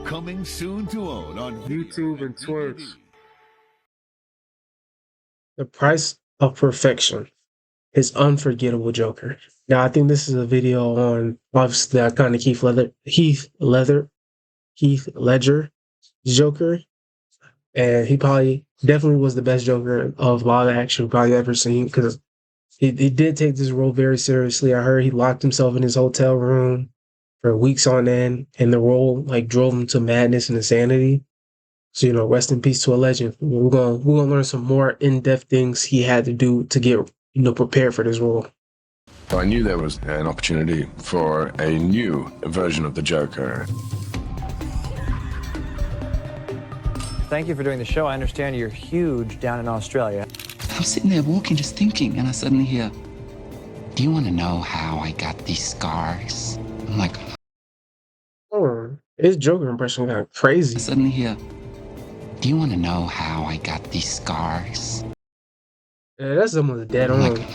Coming soon to own on YouTube and Twitch. The Price of Perfection. His Unforgettable Joker. Now, I think this is a video on obviously that kind of Heath Ledger Joker, and he probably definitely was the best Joker of live action probably ever seen because he did take this role very seriously. I heard he locked himself in his hotel room for weeks on end, and the role like drove him to madness and insanity. So, rest in peace to a legend. We're gonna learn some more in-depth things he had to do to get prepared for this role. So I knew there was an opportunity for a new version of the Joker. Thank you for doing the show. I understand you're huge down in Australia. I was sitting there walking, just thinking, and I suddenly hear, "Do you want to know how I got these scars?" I'm like, Oh, his Joker impression got crazy. I suddenly hear, "Do you want to know how I got these scars?" Yeah, that's almost dead I'm on. like,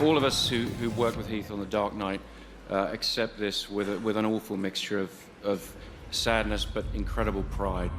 All of us who worked with Heath on The Dark Knight accept this with an awful mixture of sadness but incredible pride.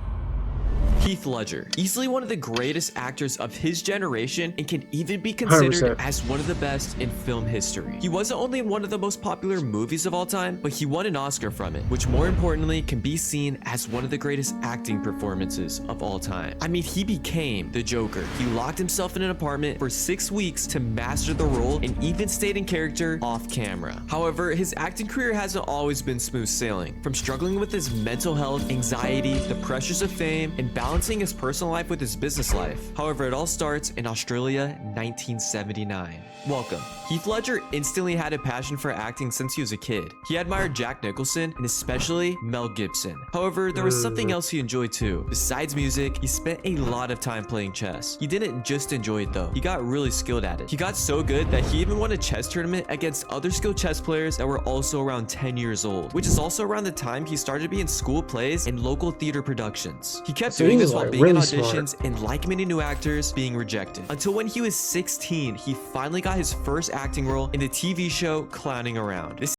Heath Ledger, easily one of the greatest actors of his generation and can even be considered 100%. as one of the best in film history. He wasn't only in one of the most popular movies of all time, but he won an Oscar from it, which more importantly can be seen as one of the greatest acting performances of all time. I mean, he became the Joker. He locked himself in an apartment for 6 weeks to master the role and even stayed in character off camera. However, his acting career hasn't always been smooth sailing. From struggling with his mental health, anxiety, the pressures of fame, and balancing his personal life with his business life. However, it all starts in Australia, 1979. Welcome. Heath Ledger instantly had a passion for acting since he was a kid. He admired Jack Nicholson and especially Mel Gibson. However, there was something else he enjoyed too. Besides music, he spent a lot of time playing chess. He didn't just enjoy it though. He got really skilled at it. He got so good that he even won a chess tournament against other skilled chess players that were also around 10 years old, which is also around the time he started to be in school plays and local theater productions. He kept So doing he this was, while like, being really in smart. auditions and, like many new actors, being rejected. Until when he was 16, he finally got his first acting role in the TV show Clowning Around. This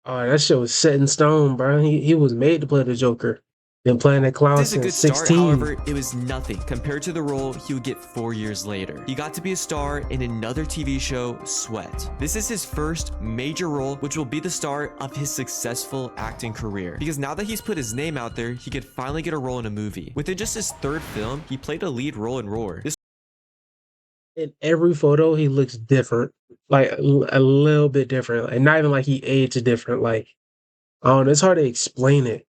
Oh, that shit was set in stone, bro. He was made to play the Joker. Been playing that clown is a good since start, 16. however, it was nothing compared to the role he would get 4 years later. He got to be a star in another TV show, Sweat. This is his first major role, which will be the start of his successful acting career. Because now that he's put his name out there, he could finally get a role in a movie. Within just his third film, he played a lead role in Roar. This In every photo, he looks different, like a little bit different, and not even like he aged different. Like, I don't know, it's hard to explain it,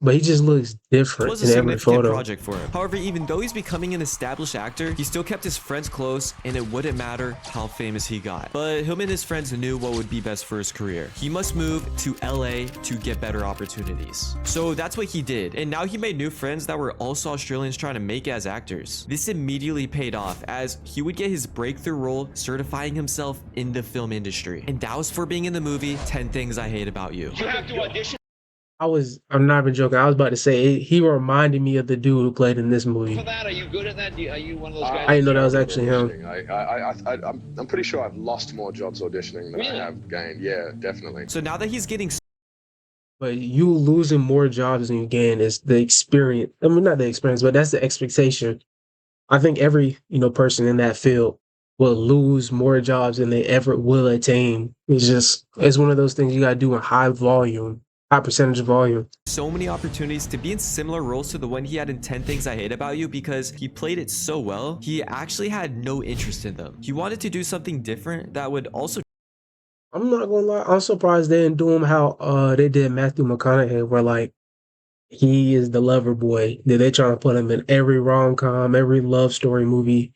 but he just looks different was a in every significant photo. project for him. However, even though he's becoming an established actor, he still kept his friends close, and it wouldn't matter how famous he got. But him and his friends knew what would be best for his career. He must move to LA to get better opportunities. So that's what he did, and now he made new friends that were also Australians trying to make it as actors. This immediately paid off, as he would get his breakthrough role certifying himself in the film industry. And that was for being in the movie 10 Things I Hate About You. You have to audition I'm not even joking. I was about to say, he reminded me of the dude who played in this movie. for that. Are you good at that? Are you one of those guys? I didn't know that was actually him. I'm pretty sure I've lost more jobs auditioning than Really? I have gained. Yeah, definitely. So now that he's getting But you losing more jobs than you gain is the experience. I mean, not the experience, but that's the expectation. I think every person in that field will lose more jobs than they ever will attain. It's one of those things you gotta do in high volume, high percentage of volume. so many opportunities to be in similar roles to the one he had in 10 Things I Hate About You because he played it so well, he actually had no interest in them. He wanted to do something different that would also I'm not gonna lie, I'm surprised they didn't do him how they did Matthew McConaughey, where like he is the lover boy. They trying to put him in every rom-com, every love story movie.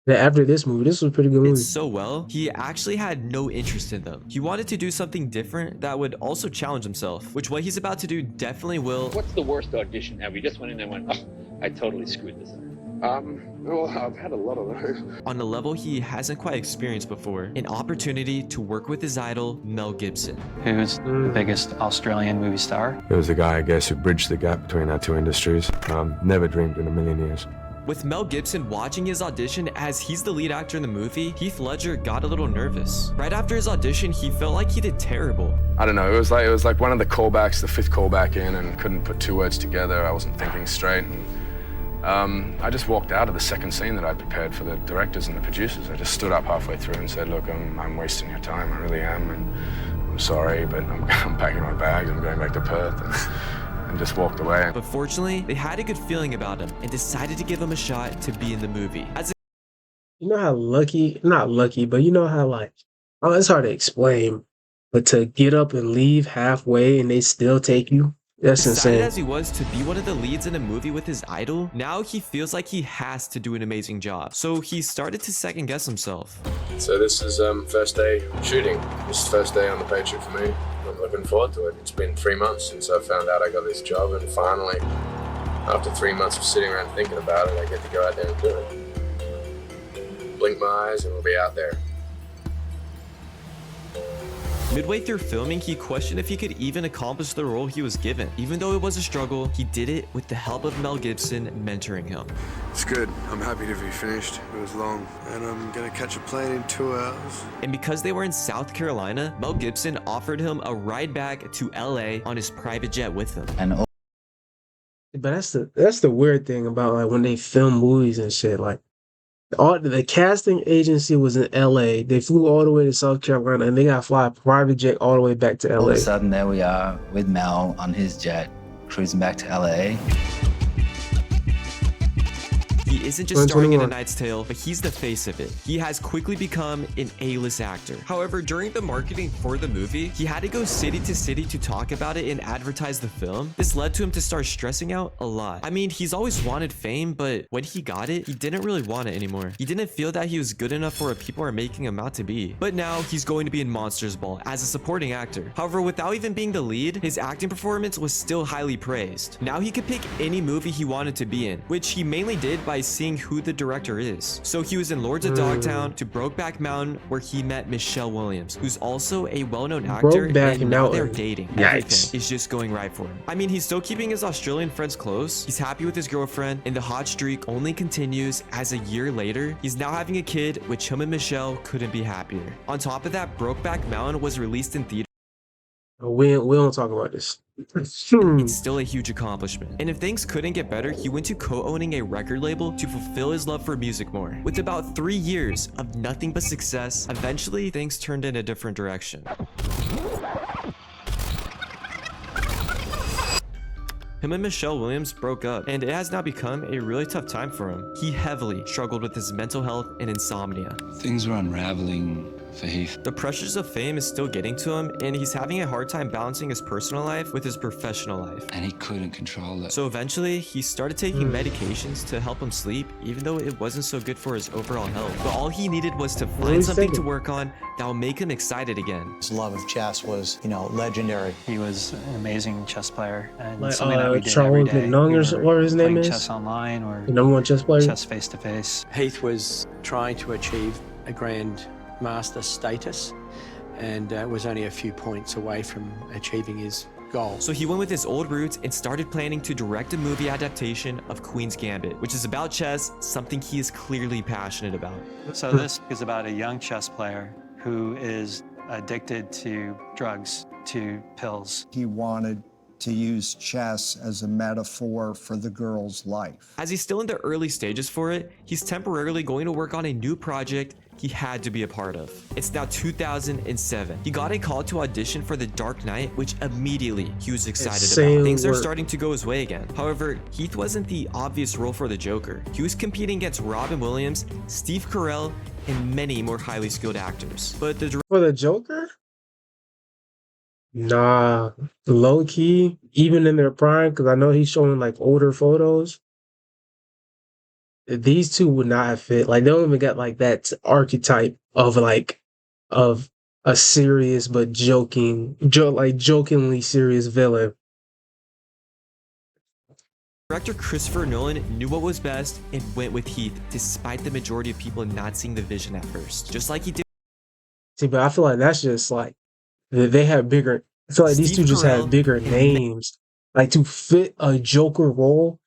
That after this movie, this was a pretty good did movie. so well, he actually had no interest in them. He wanted to do something different that would also challenge himself, which what he's about to do definitely will. What's the worst audition ever? You just went in there and went, oh, I totally screwed this up. Well, I've had a lot of those. On a level he hasn't quite experienced before, an opportunity to work with his idol, Mel Gibson. Who's the biggest Australian movie star? It was the guy, I guess, who bridged the gap between our two industries. Never dreamed in a million years. With Mel Gibson watching his audition as he's the lead actor in the movie, Heath Ledger got a little nervous. Right after his audition, he felt like he did terrible. I don't know, it was like one of the callbacks, the 5th callback in, and couldn't put 2 words together. I wasn't thinking straight. And, I just walked out of the second scene that I'd prepared for the directors and the producers. I just stood up halfway through and said, look, I'm wasting your time, I really am, and I'm sorry, but I'm packing my bags, I'm going back to Perth, and just walked away. But fortunately, they had a good feeling about him and decided to give him a shot to be in the movie. You know how lucky, not lucky, but you know how like, oh, it's hard to explain, but to get up and leave halfway and they still take you, that's Excited insane. as he was to be one of the leads in a movie with his idol, now he feels like he has to do an amazing job. So he started to second guess himself. So this is first day shooting. This is first day on the page shoot for me. I'm looking forward to it. It's been 3 months since I found out I got this job, and finally, after 3 months of sitting around thinking about it, I get to go out there and do it. Blink my eyes and we'll be out there. Midway through filming, he questioned if he could even accomplish the role he was given. Even though it was a struggle, he did it with the help of Mel Gibson mentoring him. It's good. I'm happy to be finished. It was long, and I'm gonna catch a plane in 2 hours. And because they were in South Carolina, Mel Gibson offered him a ride back to LA on his private jet with him. But that's the weird thing about like when they film movies and shit. Like all the casting agency was in LA. They flew all the way to South Carolina and they got to fly a private jet all the way back to LA. All of a sudden, there we are with Mel on his jet, cruising back to LA. He isn't just starring in A Knight's Tale, but he's the face of it. He has quickly become an A-list actor. However, during the marketing for the movie, he had to go city to city to talk about it and advertise the film. This led to him to start stressing out a lot. I mean, he's always wanted fame, but when he got it, he didn't really want it anymore. He didn't feel that he was good enough for what people are making him out to be. But now, he's going to be in Monsters Ball as a supporting actor. However, without even being the lead, his acting performance was still highly praised. Now he could pick any movie he wanted to be in, which he mainly did by seeing who the director is. So he was in Lords of Dogtown to Brokeback Mountain, where he met Michelle Williams, who's also a well-known actor, and now they're dating. Everything is just going right for him. I mean, he's still keeping his Australian friends close, he's happy with his girlfriend, and the hot streak only continues as a year later, he's now having a kid, which him and Michelle couldn't be happier. On top of that, Brokeback Mountain was released in theaters. We don't talk about this. It's still a huge accomplishment. And if things couldn't get better, he went to co-owning a record label to fulfill his love for music more. With about 3 years of nothing but success, eventually things turned in a different direction. Him and Michelle Williams broke up, and it has now become a really tough time for him. He heavily struggled with his mental health and insomnia. Things were unraveling for Heath. The pressures of fame is still getting to him, and he's having a hard time balancing his personal life with his professional life. And he couldn't control it. So eventually, he started taking medications to help him sleep, even though it wasn't so good for his overall health. But all he needed was to find something to work on that will make him excited again. His love of chess was, legendary. He was an amazing chess player, and Like, something that we did Charles every day. McNung or whatever his name is. Chess online or The #1 chess player. chess face to face. Heath was trying to achieve a grand master status and was only a few points away from achieving his goal. So he went with his old roots and started planning to direct a movie adaptation of Queen's Gambit, which is about chess, something he is clearly passionate about. So this is about a young chess player who is addicted to drugs, to pills. He wanted to use chess as a metaphor for the girl's life. As he's still in the early stages for it, he's temporarily going to work on a new project he had to be a part of. It's now 2007. He got a call to audition for The Dark Knight, which immediately he was excited about. Things are starting to go his way again. However, Heath wasn't the obvious role for the Joker. He was competing against Robin Williams, Steve Carell, and many more highly skilled actors. But for the Joker? Nah, low key, even in their prime, because I know he's showing like older photos. These two would not have fit. Like they don't even got like that archetype of of a serious but jokingly serious villain. Director Christopher Nolan knew what was best and went with Heath, despite the majority of people not seeing the vision at first. Just like he did. See, but I feel like that's just like they have bigger. I feel like these two just have bigger names. Like to fit a Joker role,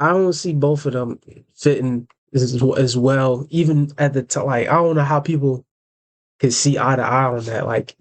I don't see both of them fitting as well. Even at the time, like I don't know how people could see eye to eye on that. Like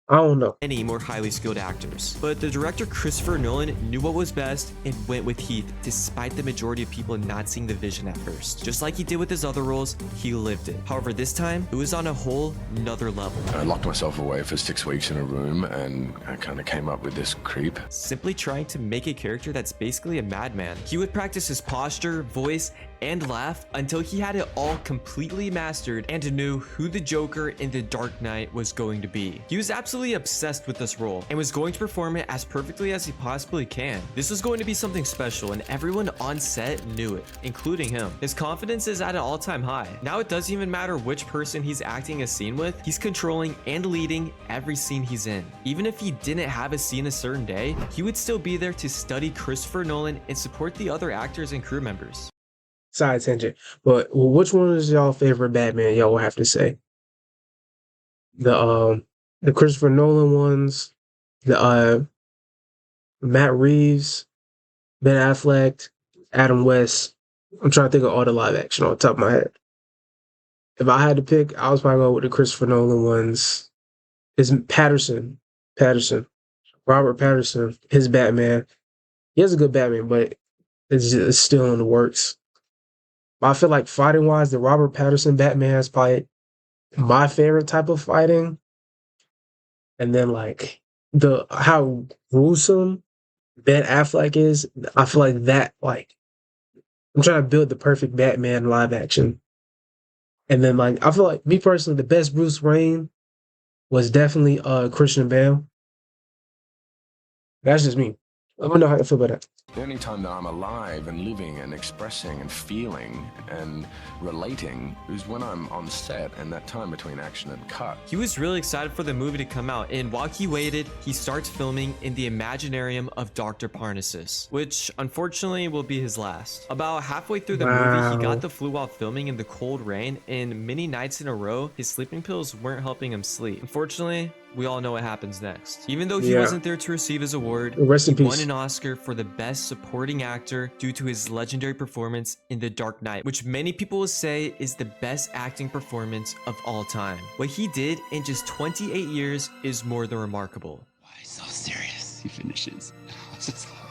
I don't know. Any more highly skilled actors. But the director Christopher Nolan knew what was best and went with Heath despite the majority of people not seeing the vision at first. Just like he did with his other roles, he lived it. However, this time, it was on a whole nother level. I locked myself away for 6 weeks in a room and I kind of came up with this creep. Simply trying to make a character that's basically a madman. He would practice his posture, voice, and laugh until he had it all completely mastered and knew who the Joker in The Dark Knight was going to be. He was absolutely obsessed with this role and was going to perform it as perfectly as he possibly can. This was going to be something special and everyone on set knew it, including him. His confidence is at an all-time high. Now it doesn't even matter which person he's acting a scene with, he's controlling and leading every scene he's in. Even if he didn't have a scene a certain day, he would still be there to study Christopher Nolan and support the other actors and crew members. Side tangent, but which one is y'all favorite Batman? Y'all will have to say the Christopher Nolan ones, the Matt Reeves, Ben Affleck, Adam West. I'm trying to think of all the live action on the top of my head. If I had to pick, I was probably going with the Christopher Nolan ones. Is Patterson, Robert Patterson, his Batman. He has a good Batman, but it's still in the works. I feel like fighting wise, the Robert Patterson Batman is probably my favorite type of fighting. And then like how gruesome Ben Affleck is, I feel like that like I'm trying to build the perfect Batman live action. And then like I feel like me personally, the best Bruce Wayne was definitely Christian Bale. That's just me. Let me know how you feel about that. The only time that I'm alive and living and expressing and feeling and relating is when I'm on set and that time between action and cut. He was really excited for the movie to come out, and while he waited, he starts filming in the Imaginarium of Dr. Parnassus, which unfortunately will be his last. About halfway through the movie, he got the flu while filming in the cold rain, and many nights in a row, his sleeping pills weren't helping him sleep. Unfortunately, we all know what happens next. Even though he wasn't there to receive his award, he won an Oscar for the Best Supporting Actor due to his legendary performance in The Dark Knight, which many people will say is the best acting performance of all time. What he did in just 28 years is more than remarkable. Why so serious? He finishes.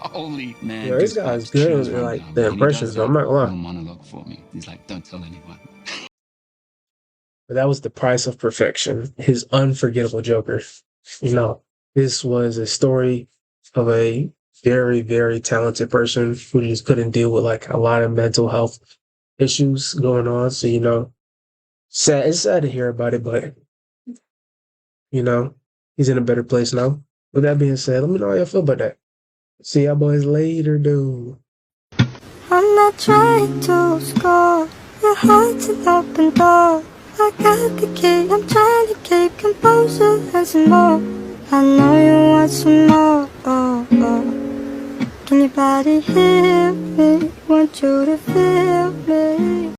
Holy man. Yeah, this guy's good with like the impressions, so I'm not gonna lie. Monologue for me. He's like, don't tell anyone. But that was the price of perfection. His unforgettable Joker. You know, this was a story of a very, very talented person who just couldn't deal with like a lot of mental health issues going on. So, you know, it's sad to hear about it, but you know, he's in a better place now. With that being said, let me know how you feel about that. See y'all boys later, dude. I'm not trying to score. Your heart's an open door. I got the key, I'm trying to keep composure and some more. I know you want some more, oh, oh. Can your body hear me? Want you to feel me?